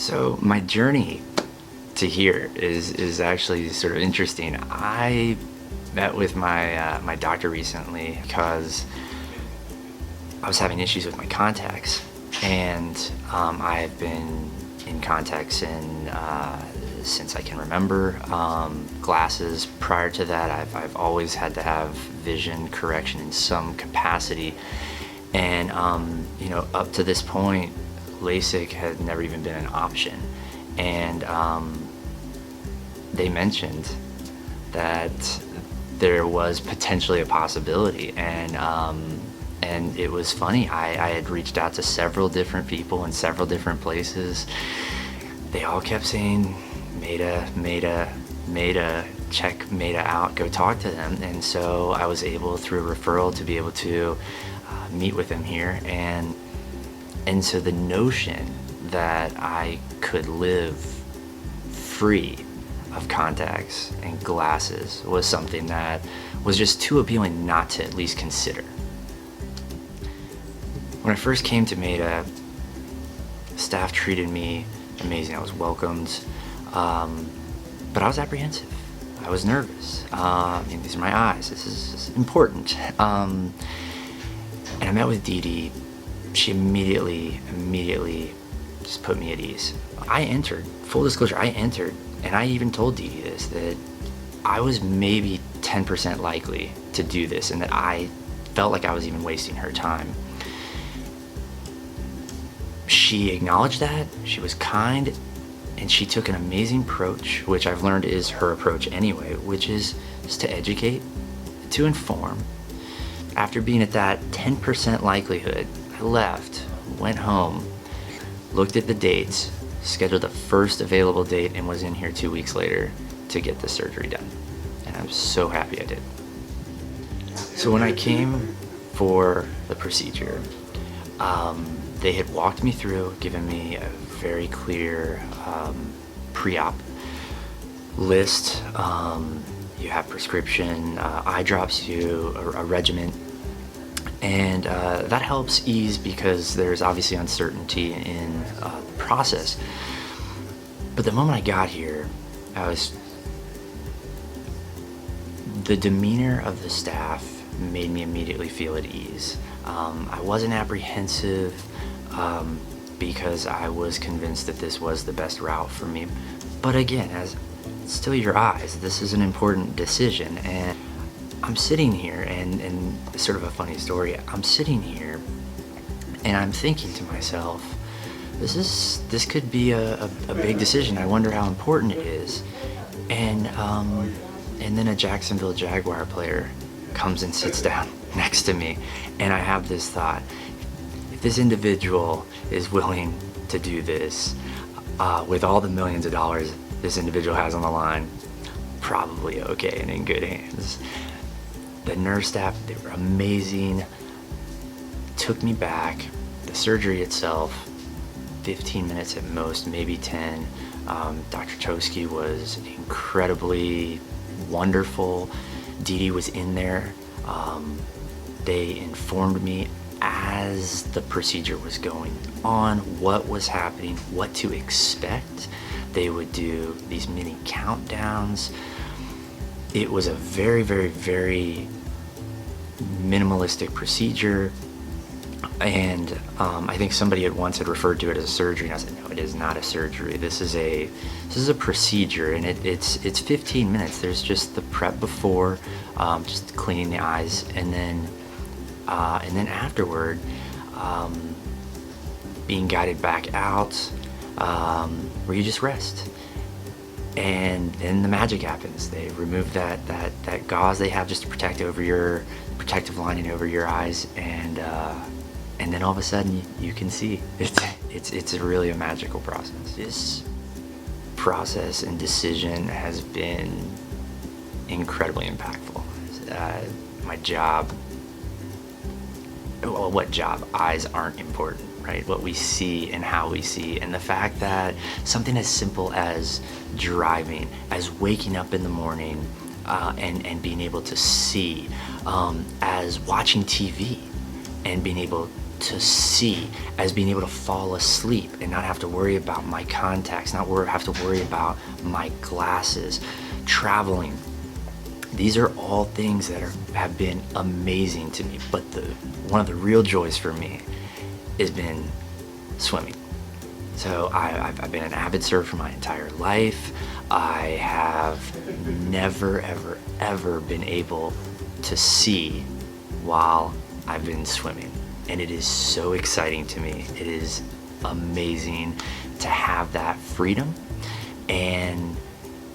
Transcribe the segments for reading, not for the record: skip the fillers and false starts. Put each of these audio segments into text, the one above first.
So my journey to here is actually sort of interesting. I met with my doctor recently because I was having issues with my contacts, and I've been in contacts since I can remember. Glasses. Prior to that, I've always had to have vision correction in some capacity, and up to this point, LASIK had never even been an option. And they mentioned that there was potentially a possibility, and it was funny. I had reached out to several different people in several different places. They all kept saying, Maida, check Maida out, go talk to them. And so I was able, through a referral, to be able to meet with them here. And so the notion that I could live free of contacts and glasses was something that was just too appealing not to at least consider. When I first came to Maida, staff treated me amazing. I was welcomed, but I was apprehensive. I was nervous. These are my eyes. This is important. And I met with Dee Dee. She immediately just put me at ease. I entered, full disclosure, and I even told Dee Dee this, that I was maybe 10% likely to do this, and that I felt like I was even wasting her time. She acknowledged that, she was kind, and she took an amazing approach, which I've learned is her approach anyway, which is just to educate, to inform. After being at that 10% likelihood, I left, went home, looked at the dates, scheduled the first available date, and was in here 2 weeks later to get the surgery done. And I'm so happy I did. So when I came for the procedure, they had walked me through, given me a very clear pre-op list. You have prescription eye drops, a regimen, and that helps ease because there's obviously uncertainty in the process. But the moment I got here, the demeanor of the staff made me immediately feel at ease. I wasn't apprehensive because I was convinced that this was the best route for me. But again, as still your eyes, this is an important decision. And I'm sitting here, and sort of a funny story, I'm sitting here and I'm thinking to myself, this could be a big decision. I wonder how important it is. And then a Jacksonville Jaguar player comes and sits down next to me, and I have this thought: if this individual is willing to do this with all the millions of dollars this individual has on the line, probably okay and in good hands. The nurse staff, they were amazing, took me back. The surgery itself, 15 minutes at most, maybe 10. Dr. Toski was incredibly wonderful. Dee Dee was in there. They informed me as the procedure was going on what was happening, what to expect. They would do these mini countdowns. It was a very, very, very minimalistic procedure, and I think somebody had once referred to it as a surgery, and I said, no, it is not a surgery. This is a procedure, and it's 15 minutes. There's just the prep before, just cleaning the eyes, and then afterward, being guided back out, where you just rest. And then the magic happens. They remove that gauze they have just to protect over your protective lining over your eyes, and then all of a sudden you can see. It's really a magical process. This process and decision has been incredibly impactful. My job. Well, what job? Eyes aren't important, right? What we see and how we see, and the fact that something as simple as driving, as waking up in the morning, and being able to see, as watching TV and being able to see as being able to fall asleep and not have to worry about my contacts, have to worry about my glasses, traveling. These are all things that have been amazing to me, but one of the real joys for me has been swimming. So I've been an avid surfer my entire life. I have never, ever, ever been able to see while I've been swimming. And it is so exciting to me. It is amazing to have that freedom. And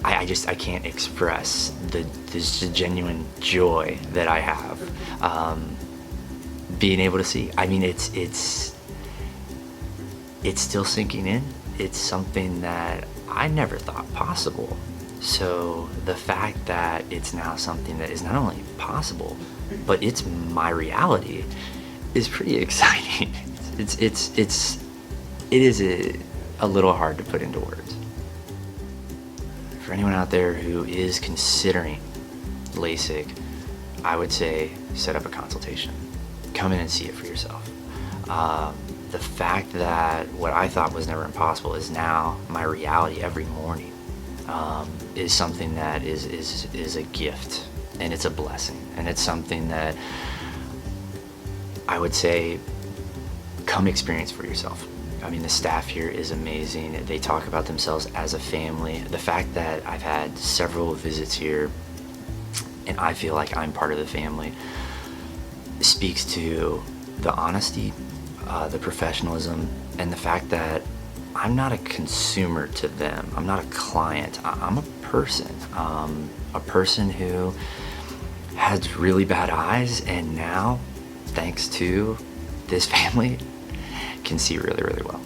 I can't express this genuine joy that I have being able to see. I mean, it's still sinking in. It's something that I never thought possible. So the fact that it's now something that is not only possible, but it's my reality is pretty exciting. It is a little hard to put into words. For anyone out there who is considering LASIK, I would say set up a consultation. Come in and see it for yourself. The fact that what I thought was never impossible is now my reality every morning is something that is a gift, and it's a blessing, and it's something that I would say come experience for yourself. I mean, the staff here is amazing. They talk about themselves as a family. The fact that I've had several visits here and I feel like I'm part of the family speaks to the honesty, the professionalism, and the fact that I'm not a consumer to them. I'm not a client. I'm a person who had really bad eyes, and now, thanks to this family, can see really, really well.